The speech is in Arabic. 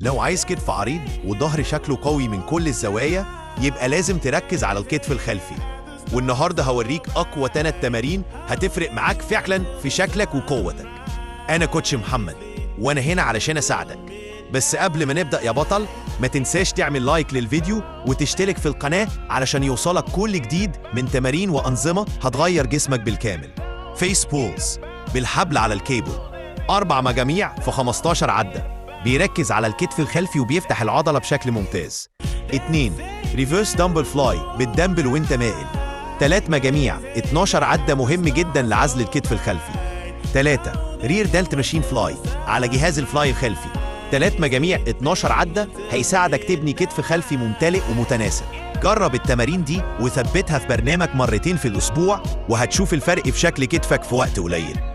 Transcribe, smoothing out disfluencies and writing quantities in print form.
لو عايز كتف عريض والظهر شكله قوي من كل الزوايا، يبقى لازم تركز على الكتف الخلفي. والنهارده هوريك أقوى 3 تمارين هتفرق معاك فعلا في شكلك وقوتك. أنا كوتش محمد، وأنا هنا علشان أساعدك. بس قبل ما نبدأ يا بطل، ما تنساش تعمل لايك للفيديو وتشترك في القناة علشان يوصلك كل جديد من تمارين وأنظمة هتغير جسمك بالكامل. فيس بولز بالحبل على الكيبل، 4 مجاميع في 15 عدة، بيركز على الكتف الخلفي وبيفتح العضلة بشكل ممتاز. 2 ريفيرس دمبل فلاي بالدمبل وانت مائل، 3 مجاميع 12 عدة، مهم جدا لعزل الكتف الخلفي. 3 رير دلت ماشين فلاي على جهاز الفلاي الخلفي، 3 مجاميع 12 عدة، هيساعدك تبني كتف خلفي ممتلئ ومتناسق. جرب التمارين دي وثبتها في برنامج مرتين في الأسبوع، وهتشوف الفرق في شكل كتفك في وقت قليل.